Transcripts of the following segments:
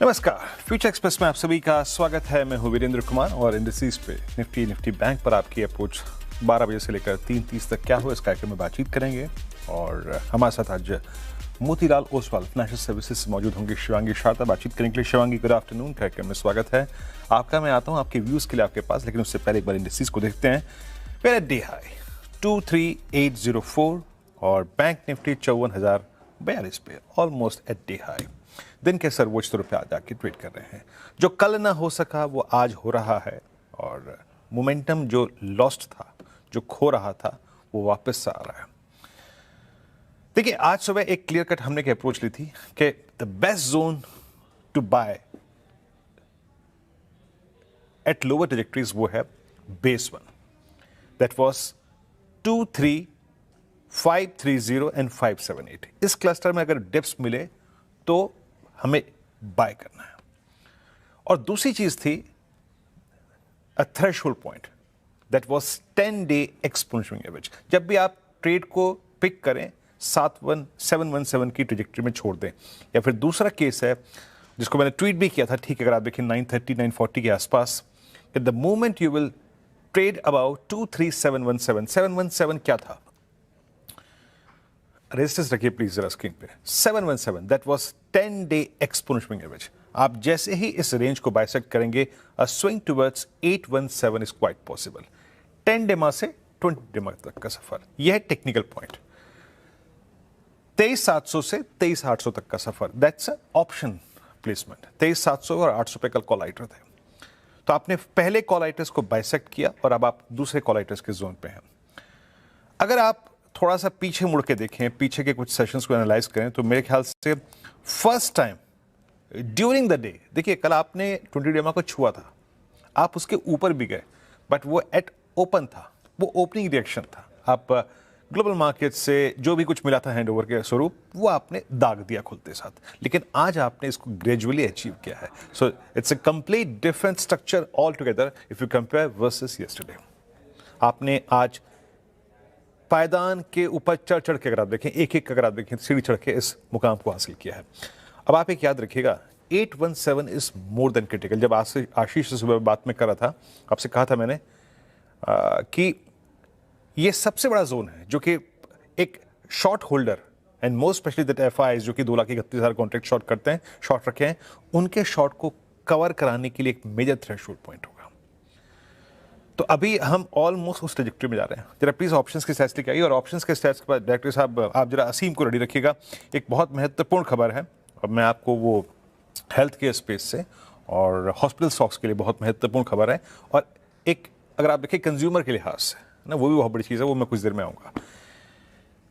नमस्कार, future express में आप सभी का स्वागत है। मैं हूं वीरेंद्र कुमार और इंडस्ट्रीज पे निफ्टी बैंक पर आपकी अप्रोच 12 बजे से लेकर 3:30 तक क्या हो इस कार्यक्रम में बातचीत करेंगे। और हमारे साथ आज मोतीलाल ओसवाल फाइनेंशियल सर्विसेज से मौजूद होंगे शिवांगी शारदा। बातचीत करने के लिए शिवांगी, गुड आफ्टरनून। कार्यक्रम में स्वागत है आपका। मैं आता हूँ आपके व्यूज के लिए आपके पास, लेकिन उससे पहले एक बार इंडस्ट्रीज को देखते हैं। पहले डे हाई 23804 और बैंक निफ्टी 54,042 पे, ऑलमोस्ट एट डे हाई। दिन के सर्वोच्च तौर पे आज आके ट्रेड कर रहे हैं। जो कल ना हो सका वो आज हो रहा है और मोमेंटम जो लॉस्ट था, जो खो रहा था, वो वापस आ रहा है। देखिए, आज सुबह एक क्लियर कट हमने की अप्रोच ली थी कि the best zone to buy at lower trajectories वो है base one, that was 23530 and 578। इस क्लस्टर में अगर डिप्स मिले तो हमें बाय करना है। और दूसरी चीज थी अ threshold point, that was 10 day exponential average. जब भी आप ट्रेड को पिक करें 717 की ट्रेजेक्टरी में छोड़ दें। या फिर दूसरा केस है जिसको मैंने ट्वीट भी किया था, ठीक है, अगर आप देखें 930 940 के आसपास, कि the moment you will trade about 23717। 717 क्या था? रेजिस्टेंस रखिए प्लीज जरा स्क्रीन पे। 717, that was 10 day exponential average. आप जैसे ही इस रेंज को बाइसेक्ट करेंगे, अ swing towards 817 is quite possible. 10 day से 20 डे तक का सफर, यह है टेक्निकल पॉइंट। 23,700 से 23,800 तक का सफर, दैट्स ऑप्शन प्लेसमेंट। 23,700 और 800 पे कल कॉल आइटर थे, तो आपने पहले कॉल आइटर्स को बाइसेक्ट किया और अब आप दूसरे कॉल आइटर्स के जोन पे हैं। अगर आप थोड़ा सा पीछे मुड़ के देखें, पीछे के कुछ सेशंस को एनालाइज करें, तो मेरे ख्याल से first time during the day, देखिए कल आपने 20 डेमा को छुआ था, आप उसके ऊपर भी गए, बट वो एट ओपन था, वो ओपनिंग रिएक्शन था। आप ग्लोबल मार्केट से जो भी कुछ मिला था हैंडओवर के स्वरूप, वो आपने दाग दिया खुलते साथ। लेकिन आज आपने इसको ग्रेजुअली अचीव किया है। So it's a complete different structure all together if you compare versus yesterday. आपने आज पायदान के ऊपर चढ़ के, अगर आप देखें एक एक, अगर आप देखें सीढ़ी चढ़ के इस मुकाम को हासिल किया है। अब आप एक याद रखिएगा, 817 इज मोर देन क्रिटिकल। जब आशीष से सुबह बात में कर रहा था, आपसे कहा था मैंने कि ये सबसे बड़ा जोन है जो कि एक short holder and most specially that FIIs जो कि 2,31,000 कॉन्ट्रैक्ट शॉर्ट करते हैं, शॉर्ट रखे हैं, उनके शॉर्ट को कवर कराने के लिए एक मेजर थ्रेशोल्ड पॉइंट होगा। तो अभी हम ऑलमोस्ट उस ट्रेजेक्टरी में जा रहे हैं। जरा प्लीज ऑप्शंस के स्टैट्स लेके आइए, और ऑप्शंस के स्टैट्स के बाद डायरेक्टर साहब आप जरा असीम को रेडी रखिएगा। एक बहुत महत्वपूर्ण खबर है, और मैं आपको वो हेल्थ केयर स्पेस से और हॉस्पिटल स्टॉक्स के लिए बहुत महत्वपूर्ण खबर है, और एक अगर आप देखें कंज्यूमर के लिहाज से ना, वो भी बहुत बड़ी चीज़ है, वो मैं कुछ देर में आऊँगा।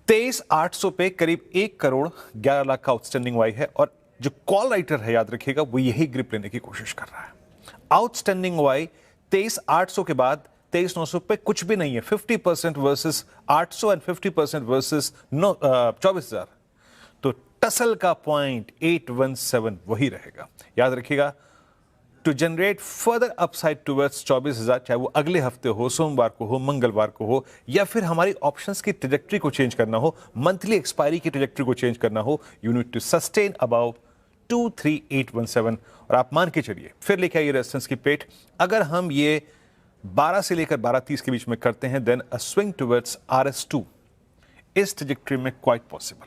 23,800 पे करीब 1,11,00,000 का आउटस्टैंडिंग वाई है, और जो कॉल राइटर है याद रखिएगा, वो यही ग्रिप लेने की कोशिश कर रहा है। आउटस्टैंडिंग वाई 23,800 के बाद 23,900 पे कुछ भी नहीं है। 50% वर्सेस 800 एंड 50% वर्सेस 24,000। तो टसल का पॉइंट 817 वही रहेगा, याद रखिएगा। To generate further upside towards 24,000, चाहे वो अगले हफ्ते हो, सोमवार को हो, मंगलवार को हो, या फिर हमारी ऑप्शंस की ट्रेजेक्टरी को चेंज करना हो, मंथली एक्सपायरी की ट्रेजेक्टरी को चेंज करना हो, you need to sustain about 23817। और आप मान के चलिए, फिर लेके आइए रेजिस्टेंस की प्लेट। अगर हम ये 12 से लेकर 12:30 के बीच में करते हैं, देन अ स्विंग टुवर्ड्स RS2 इस ट्रेजेक्टरी में क्वाइट पॉसिबल।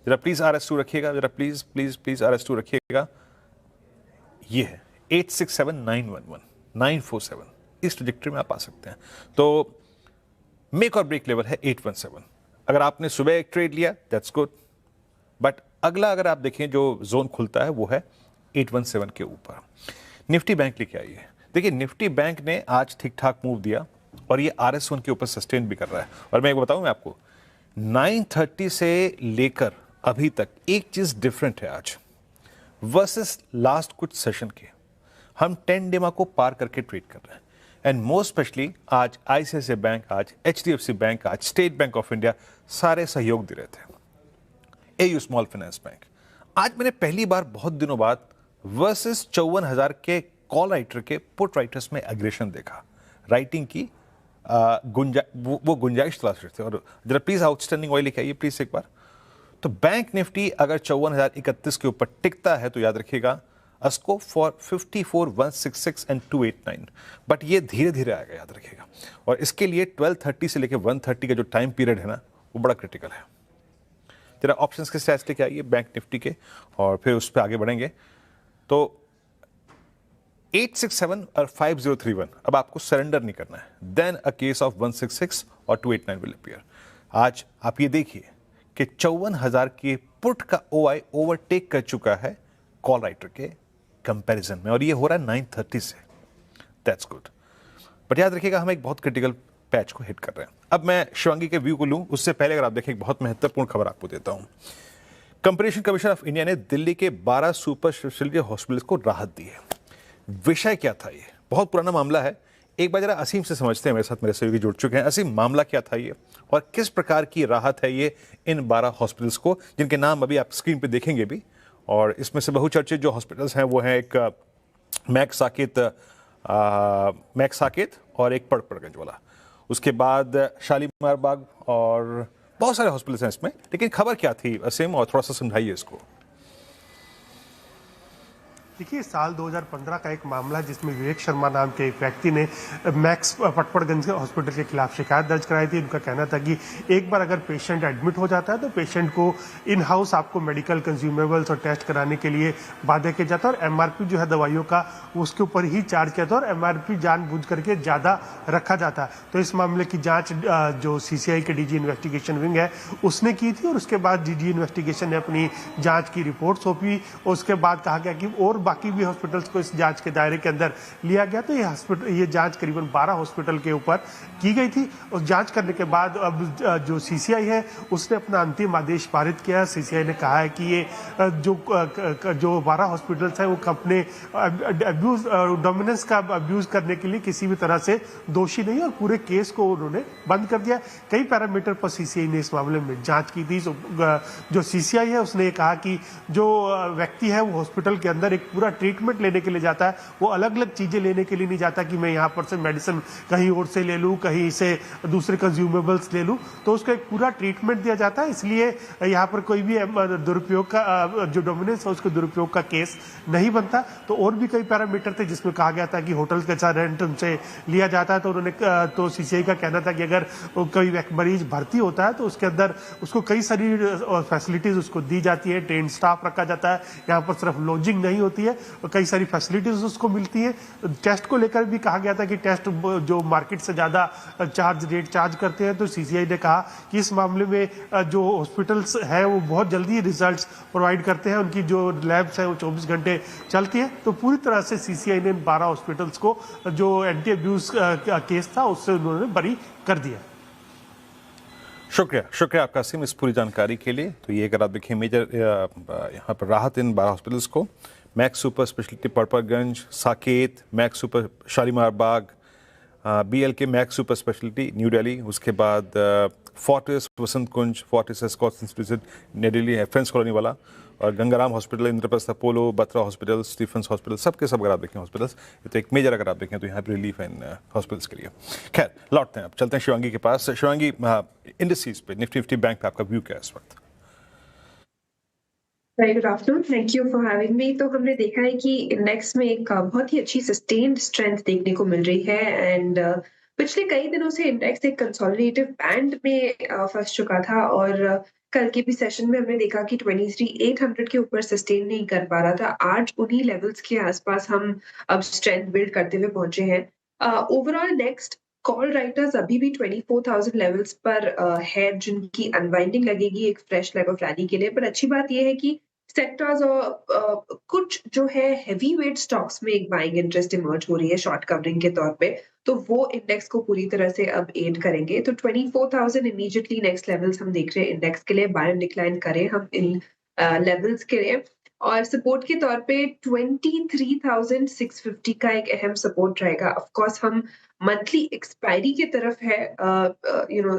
जरा प्लीज RS2 रखिएगा, जरा प्लीज प्लीज प्लीज RS2 रखिएगा। ये है 867,911 947, इस ट्रेजेक्टरी में आप आ सकते हैं। तो मेक और ब्रेक लेवल है 817। अगर आपने सुबह एक ट्रेड लिया, दैट्स गुड, बट अगला अगर आप देखें जो जोन खुलता है वो है 817 के ऊपर। निफ्टी बैंक लेके आइए। देखिए, निफ्टी बैंक ने आज ठीक ठाक मूव दिया, और ये RS1 के ऊपर सस्टेन भी कर रहा है। और मैं एक बताऊं मैं आपको, 930 से लेकर अभी तक एक चीज डिफरेंट है आज वर्सेस लास्ट कुछ सेशन के। हम 10 डेमा को पार करके ट्रेड कर रहे हैं, एंड मोस्ट स्पेशली आज ICICI बैंक, आज HDFC बैंक, आज स्टेट बैंक ऑफ इंडिया सारे सहयोग दे रहे थे। AU स्मॉल फाइनेंस बैंक, आज मैंने पहली बार बहुत दिनों बाद वर्सेस 54,000 के कॉल राइटर के पुट राइटर्स में एग्रेशन देखा। राइटिंग की गुंजाइश तलाश रहे थे। और जरा प्लीज आउटस्टैंडिंग वाई लिखे आइए प्लीज एक बार। तो बैंक निफ्टी अगर 54,031 के ऊपर टिकता है तो याद रखिएगा अस्को फॉर 54,166 एंड 289, बट ये धीरे धीरे आएगा, याद रखिएगा। और इसके लिए 1230 से लेकर 130 का जो टाइम पीरियड है ना, वो बड़ा क्रिटिकल है। जरा ऑप्शंस के स्टैट्स लेके आइए बैंक निफ्टी के, और फिर उस पर आगे बढ़ेंगे। तो 867 और 5031 अब आपको सरेंडर नहीं करना है, देन अ केस ऑफ 166 और 289 विल अपीयर। आज आप ये देखिए कि 54,000 के पुट का ओआई ओवरटेक कर चुका है कॉल राइटर के कंपैरिजन में, और ये हो रहा है 930 से। दैट्स गुड, बट याद रखिएगा हम एक बहुत क्रिटिकल पैच को हिट कर रहे हैं। अब मैं शिवांगी के व्यू को लूं, उससे पहले अगर आप देखें एक बहुत महत्वपूर्ण खबर आपको देता हूं। कंपटीशन कमीशन ऑफ इंडिया ने दिल्ली के 12 सुपर स्पेशलिटी हॉस्पिटल्स को राहत दी है। विषय क्या था? ये बहुत पुराना मामला है, एक बार जरा असीम से समझते हैं। मेरे साथ मेरे सहयोगी जुड़ चुके हैं। असीम, मामला क्या था ये, और किस प्रकार की राहत है ये इन 12 हॉस्पिटल्स को, जिनके नाम अभी आप स्क्रीन पे देखेंगे भी, और इसमें से बहुचर्चित जो हॉस्पिटल्स हैं वो हैं एक मैक्स साकेत और एक पड़पड़गंज वाला, उसके बाद शालीमार बाग, और बहुत सारे हॉस्पिटल्स हैं इसमें। लेकिन खबर क्या थी असीम, और थोड़ा सा समझाइए इसको। देखिए, साल 2015 का एक मामला है जिसमें विवेक शर्मा नाम के एक व्यक्ति ने मैक्स पटपड़गंज हॉस्पिटल के खिलाफ शिकायत दर्ज कराई थी। उनका कहना था कि एक बार अगर पेशेंट एडमिट हो जाता है तो पेशेंट को इन हाउस आपको मेडिकल कंज्यूमेबल्स और टेस्ट कराने के लिए बाध्य किया जाता है, और एमआरपी जो है दवाइयों का उसके ऊपर ही चार्ज किया जाता है, और एमआरपी जानबूझ करके ज़्यादा रखा जाता है। तो इस मामले की जाँच जो सीसीआई के डीजी इन्वेस्टिगेशन विंग है उसने की थी, और उसके बाद डीजी इन्वेस्टिगेशन ने अपनी जाँच की रिपोर्ट सौंपी। उसके बाद कहा गया कि और बाकी भी हॉस्पिटल्स को इस जांच के दायरे के अंदर लिया गया। तो ये जांच करीबन 12 हॉस्पिटल के ऊपर की गई थी। उस जांच करने के बाद अब जो सीसीआई है उसने अपना अंतिम आदेश पारित किया। सीसीआई ने कहा है कि ये जो 12 हॉस्पिटल्स हैं वो अपने डोमिनेंस का अब्यूज करने के लिए किसी भी तरह से दोषी नहीं, और पूरे केस को उन्होंने बंद कर दिया। कई पैरामीटर पर सीसीआई ने इस मामले में जांच की थी। जो सीसीआई है उसने ये कहा कि जो व्यक्ति है वो हॉस्पिटल के अंदर एक पूरा ट्रीटमेंट लेने के लिए जाता है, वो अलग अलग चीजें लेने के लिए नहीं जाता कि मैं यहाँ पर से मेडिसिन कहीं और से ले लूँ, कहीं से दूसरे कंज्यूमेबल्स ले लूँ। तो उसका एक पूरा ट्रीटमेंट दिया जाता है, इसलिए यहाँ पर कोई भी दुरुपयोग का जो डोमिनेंस है उसके दुरुपयोग का केस नहीं बनता। तो और भी कई पैरामीटर थे जिसमें कहा गया था कि होटल के साथ रेंट उनसे लिया जाता है। तो उन्होंने तो सीसीआई का कहना था कि अगर कोई मरीज भर्ती होता है तो उसके अंदर उसको कई सारी फैसिलिटीज उसको दी जाती है, ट्रेन स्टाफ रखा जाता है, यहाँ पर सिर्फ लॉजिंग नहीं होती है, कई सारी फैसिलिटीज उसको मिलती है। टेस्ट को लेकर भी कहा गया था कि टेस्ट जो मार्केट से ज्यादा रेट चार्ज करते हैं। तो सीसीआई ने कहा कि इस मामले में जो हॉस्पिटल्स है वो बहुत जल्दी रिजल्ट्स प्रोवाइड करते हैं, उनकी जो लैब्स है वो 24 घंटे चलती है। तो पूरी तरह से सीसीआई ने 12 हॉस्पिटल्स को जो एंटी अब्यूज केस था उससे उन्होंने बरी कर दिया। शुक्रिया आपका असीम इस पूरी जानकारी के लिए। तो ये अगर आप देखिए मेजर यहाँ पर राहत इन 12 हॉस्पिटल्स को, Max super speciality Patparganj, Saket, Max super Shalimar Bagh, BLK Max super speciality new Delhi, उसके बाद Fortis Vasant Kunj, Fortis Escorts institute Nai Delhi है, फ्रेंड्स कॉलोनी वाला, और Gangaram hospital, Indraprastha Apollo, Batra hospital, Stephens hospital, सबके सब अगर आप देखें हॉस्पिटल्स, ये तो एक मेजर अगर आप देखें तो यहाँ पर रिलीफ है इन हॉस्पिटल्स के लिए। खैर, लौटते हैं, अब चलते हैं शिवांगी के पास। शिवांगी, इंडस्ट्रीज पे निफ्टी बैंक पे आपका व्यू क्या है इस वक्त? Very good afternoon, thank you for having me. तो हमने देखा है कि इंडेक्स में एक बहुत ही अच्छी सस्टेन्ड स्ट्रेंथ देखने को मिल रही है, एंड पिछले कई दिनों से इंडेक्स एक कंसोलिडेटिव बैंड में फंस चुका था, और कल के भी सेशन में हमने देखा कि 23,800 के ऊपर सस्टेन नहीं कर पा रहा था। आज उन्हीं लेवल्स के आसपास हम अब स्ट्रेंथ बिल्ड करते हुए पहुंचे हैं। ओवरऑल नेक्स्ट कॉल राइटर्स अभी भी 24,000 लेवल्स पर है, जिनकी अनवाइंडिंग लगेगी एक फ्रेश लेग ऑफ रैली के लिए। पर अच्छी बात यह है कि सेक्टर्स और कुछ जो है हेवी वेट स्टॉक्स में एक बाइंग इंटरेस्ट इमर्ज हो रही है शॉर्ट कवरिंग के तौर पे, तो वो इंडेक्स को पूरी तरह से अब एड करेंगे। तो 24,000 इमीडिएटली नेक्स्ट लेवल्स हम देख रहे हैं इंडेक्स के लिए। बाय एंड डिक्लाइन करें हम इन लेवल्स के लिए, और सपोर्ट के तौर पे 23,650 का एक अहम सपोर्ट रहेगा। ऑफ कोर्स हम मंथली एक्सपायरी की तरफ है,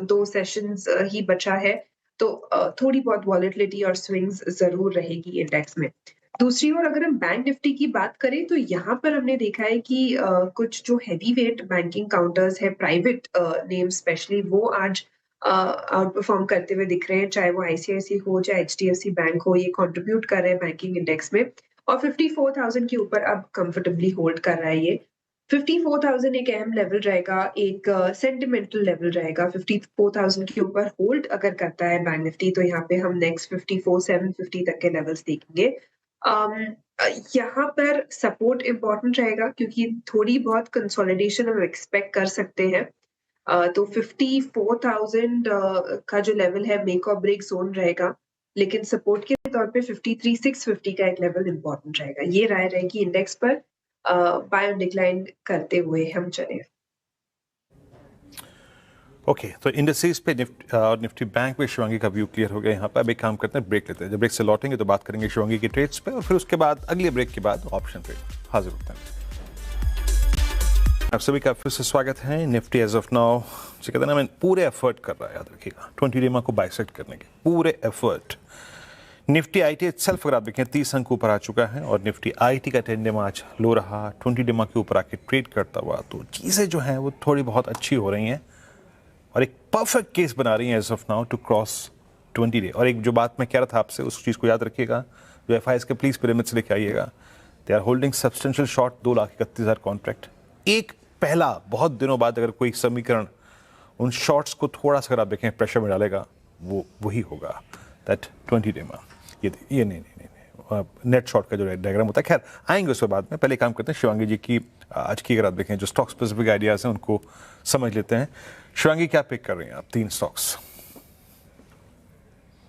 2 सेशंस ही बचा है, तो थोड़ी बहुत वॉलेटिलिटी और स्विंग्स जरूर रहेगी इंडेक्स में। दूसरी ओर अगर हम बैंक निफ्टी की बात करें तो यहाँ पर हमने देखा है कि कुछ जो हैवी वेट बैंकिंग काउंटर्स है, प्राइवेट नेम स्पेशली, वो आज आउट परफॉर्म करते हुए दिख रहे हैं, चाहे वो आईसीआईसी हो चाहे एचडीएफसी बैंक हो, ये कंट्रीब्यूट कर रहे हैं बैंकिंग इंडेक्स में और 54,000 के ऊपर अब कंफर्टेबली होल्ड कर रहा है ये। 54,000 एक अहम लेवल रहेगा, एक सेंटिमेंटल लेवल रहेगा। 54,000 के ऊपर होल्ड अगर करता है बैंक निफ्टी तो यहाँ पे हम नेक्स्ट 54,750 तक के लेवल्स देखेंगे। अम, यहाँ पर सपोर्ट इम्पोर्टेंट रहेगा क्योंकि थोड़ी बहुत कंसोलिडेशन हम एक्सपेक्ट कर सकते हैं। तो 54,000 का जो लेवल है मेक और ब्रेक जोन रहेगा, लेकिन सपोर्ट के तौर पे 53,650 का एक लेवल इम्पोर्टेंट रहेगा। ये राय रहेगी इंडेक्स पर बाय ऑन डिक्लाइन करते हुए हम चले। ओके, तो इंडस्ट्रीज पे निफ्टी बैंक पे शिवांगी का व्यू क्लियर हो गया। यहाँ पे अब एक काम करते हैं, ब्रेक लेते हैं। जब ब्रेक से लौटेंगे तो बात करेंगे शिवांगी की ट्रेड्स पे और फिर उसके बाद अगले ब्रेक के बाद ऑप्शन पे हाजिर होते हैं। आप सभी का फिर से स्वागत है। निफ्टी एज ऑफ नाउ से कहते हैं ना, मैं पूरे एफर्ट कर रहा है, याद रखिएगा 20 डेमा को बाइसेक्ट करने के पूरे एफर्ट। निफ्टी आईटी सेल्फ अगर आप देखें 30 अंक ऊपर आ चुका है और निफ्टी आईटी का 10 डेमा आज लो रहा, 20 डेमा के ऊपर आके ट्रेड करता हुआ, तो चीज़ें जो हैं वो थोड़ी बहुत अच्छी हो रही हैं और एक परफेक्ट केस बना रही हैं as of now to cross 20 day. और एक जो बात मैं कह रहा था आपसे, उस चीज़ को याद रखिएगा, जो एफ आई एस के प्लीज पिरामिड से लेके आइएगा। They are holding substantial short 2,31,000 contract. एक पहला बहुत दिनों बाद अगर कोई समीकरण उन शॉर्ट्स को थोड़ा सा अगर आप देखें प्रेशर में डालेगा, वो वही होगा दैट 20 डे में ये नहीं नेट शॉर्ट का जो डायग्राम होता है। खैर आएंगे उसके बाद में, पहले काम करते हैं शिवांगी जी की आज की अगर आप देखें जो स्टॉक स्पेसिफिक आइडियाज हैं उनको समझ लेते हैं। शिवांगी क्या पिक कर रही हैं आप? 3 स्टॉक्स।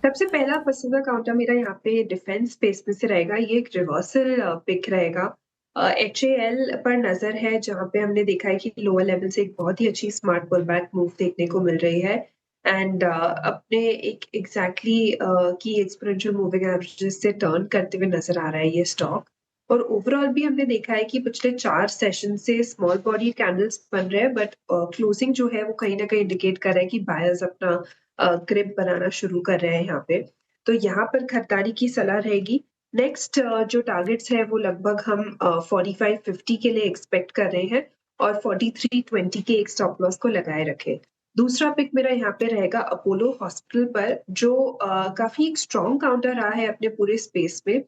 सबसे पहला पसंदीदा काउंटर मेरा यहाँ पे डिफेंस स्पेस में से रहेगा। ये एक रिवर्सल पिक रहेगा। HAL पर नजर है, जहाँ पे हमने देखा है कि लोअर लेवल से एक बहुत ही अच्छी स्मार्ट पुल बैक मूव देखने को मिल रही है एंड अपने एक एग्जैक्टली की एक्सपोनेंशियल मूविंग एवरेजेस से टर्न करते हुए नजर आ रहा है ये स्टॉक। और ओवरऑल भी हमने देखा है कि पिछले 4 सेशन से स्मॉल बॉडी कैंडल्स बन रहे हैं, बट क्लोजिंग जो है वो कहीं ना कहीं इंडिकेट कर रहा है कि बायर्स अपना ग्रिप बनाना शुरू कर रहे हैं यहाँ पे। तो यहाँ पर खरीदारी की सलाह रहेगी। नेक्स्ट जो टारगेट्स है वो लगभग हम 4550 के लिए एक्सपेक्ट कर रहे हैं और 4320 के एक स्टॉप लॉस को लगाए रखे। दूसरा पिक मेरा यहाँ पे रहेगा अपोलो हॉस्पिटल पर, जो काफी एक स्ट्रॉन्ग काउंटर रहा है अपने पूरे स्पेस में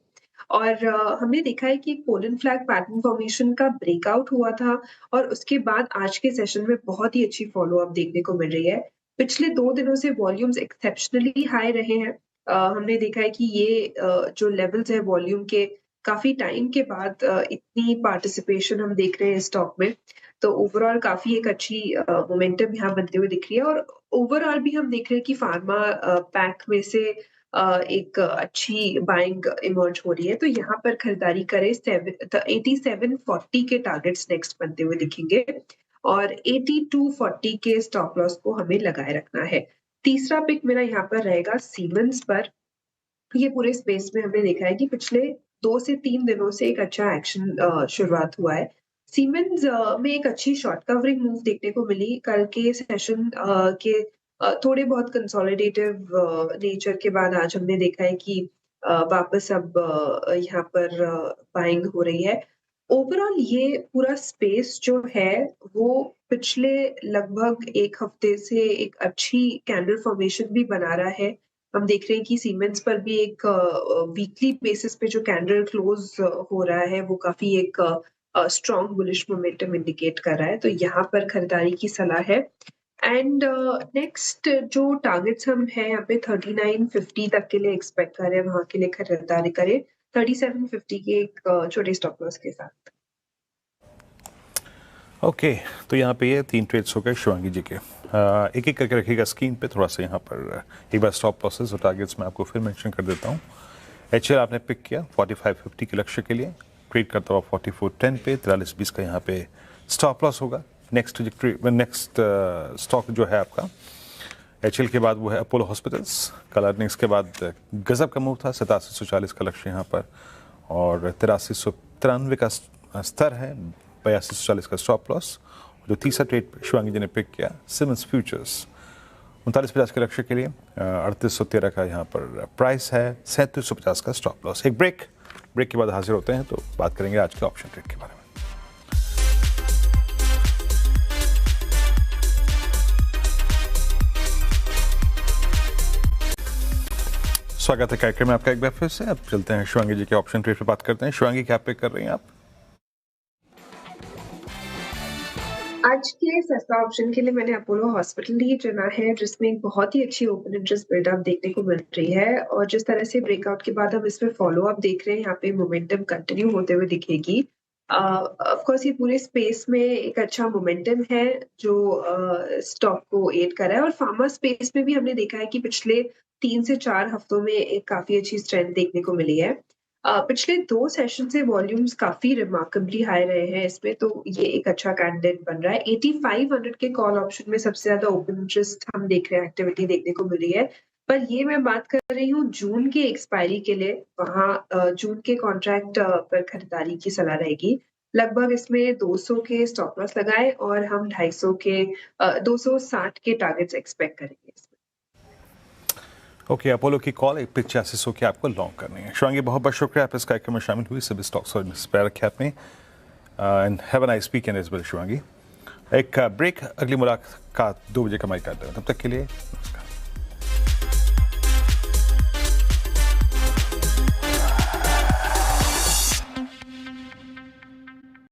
और हमने देखा है कि पोलन फ्लैग पैटर्न फॉर्मेशन का ब्रेकआउट हुआ था और उसके बाद आज के सेशन में बहुत ही अच्छी फॉलो अप देखने को मिल रही है। पिछले 2 दिनों से वॉल्यूम्स एक्सेप्शनली हाई रहे हैं। हमने देखा है कि ये जो लेवल्स है वॉल्यूम के, काफी टाइम के बाद इतनी पार्टिसिपेशन हम देख रहे हैं स्टॉक में। तो ओवरऑल काफी एक अच्छी मोमेंटम यहाँ बनते हुए दिख रही है और ओवरऑल भी हम देख रहे हैं कि फार्मा पैक में से एक अच्छी बाइंग इमर्ज हो रही है। तो यहाँ पर खरीदारी करें। 8740 के टारगेट्स नेक्स्ट बनते हुए दिखेंगे और 8240 के स्टॉप लॉस को हमें लगाए रखना है। तीसरा पिक मेरा यहाँ पर रहेगा सीमेंस पर। ये पूरे स्पेस में हमने देखा है कि पिछले 2 से 3 दिनों से एक अच्छा एक्शन शुरुआत हुआ है। सीमेंस में एक अच्छी शॉर्ट कवरिंग मूव देखने को मिली। कल के सेशन के थोड़े बहुत कंसोलिडेटिव नेचर के बाद आज हमने देखा है कि वापस अब यहाँ पर बाइंग हो रही है। ओवरऑल ये पूरा स्पेस जो है वो पिछले लगभग 1 हफ्ते से एक अच्छी कैंडल फॉर्मेशन भी बना रहा है। हम देख रहे हैं कि सीमेंस पर भी एक वीकली बेसिस पे जो कैंडल क्लोज हो रहा है वो काफी एक स्ट्रॉन्ग बुलिश मोमेंटम इंडिकेट कर रहा है। तो यहाँ पर खरीदारी की सलाह है। एंड नेक्स्ट जो टारगेट्स हम हैं यहाँ पे 3950 तक के लिए एक्सपेक्ट कर रहे हैं, वहां के लिए खरीदारी करें 3750 के एक छोटे स्टॉप लॉस के साथ। ओके, तो यहाँ पे ये 3 ट्रेड्स हो गए शिवांगी जी के। एक एक करके रखिएगा स्क्रीन पे। थोड़ा सा यहाँ पर एक बार स्टॉप लॉसेस और टारगेट्स मैं आपको फिर मेंशन कर देता हूँ। HL आपने पिक किया 4550 के लक्ष्य के लिए, ट्रेड करता हुआ 4410 पे, 4320 का यहाँ पे स्टॉप लॉस होगा। नेक्स्ट स्टॉक जो है आपका HL के बाद वो है अपोलो हॉस्पिटल्स। कल अर्निंग्स के बाद गजब का मूव था, 8740 का लक्ष्य यहाँ पर और 8393 का स्तर है, 8240 का स्टॉप लॉस। जो तीसरा ट्रेड शिवांगी जी ने पिक किया सिमेंस फ्यूचर्स 3950 के लक्ष्य के लिए, 3813 का यहाँ पर प्राइस है, 3750 का स्टॉप लॉस। एक ब्रेक के बाद हाजिर होते हैं तो बात करेंगे आज के ऑप्शन ट्रेड के बारे में। स्वागत है कार्यक्रम में आपका एक बार फिर से। अब चलते हैं शिवांगी जी के ऑप्शन ट्रेड पे बात करते हैं। शिवांगी, क्या पिक कर रही हैं आप? आज के सस्ता ऑप्शन के लिए मैंने अपोलो हॉस्पिटल ही चुना है, जिसमें एक बहुत ही अच्छी ओपन इंटरेस्ट बिल्डअप देखने को मिल रही है और जिस तरह से ब्रेकआउट के बाद हम इसमें फॉलो अप देख रहे हैं, यहाँ पे मोमेंटम कंटिन्यू होते हुए दिखेगी। ऑफ कोर्स ये पूरे स्पेस में एक अच्छा मोमेंटम है जो स्टॉक को एड कर रहा है और फार्मा स्पेस में भी हमने देखा है कि पिछले 3 से 4 हफ्तों में एक काफी अच्छी स्ट्रेंथ देखने को मिली है। पिछले 2 सेशन से वॉल्यूम्स काफ़ी रिमार्केबली हाई रहे हैं इसमें, तो ये एक अच्छा कैंडिडेट बन रहा है। 8500 के कॉल ऑप्शन में सबसे ज़्यादा ओपन इंटरेस्ट हम देख रहे हैं, एक्टिविटी देखने को मिली है। पर ये मैं बात कर रही हूँ जून के एक्सपायरी के लिए, वहाँ जून के कॉन्ट्रैक्ट पर खरीदारी की सलाह रहेगी। लगभग इसमें 200 के स्टॉप लॉस लगाएँ और हम 260 के टारगेट्स एक्सपेक्ट करेंगे इसमें। ओके, अपोलो की कॉल 8500 की आपको लॉन्ग करनी है। शिवांगी, बहुत बहुत शुक्रिया आप इस कार्यक्रम में शामिल हुई। सभी स्टॉक्स और पैर रखे आपने and have a nice weekend as well Shivangi. एक ब्रेक, अगली मुलाकात 2 बजे का माइक करते हैं। तब तक के लिए नमस्कार।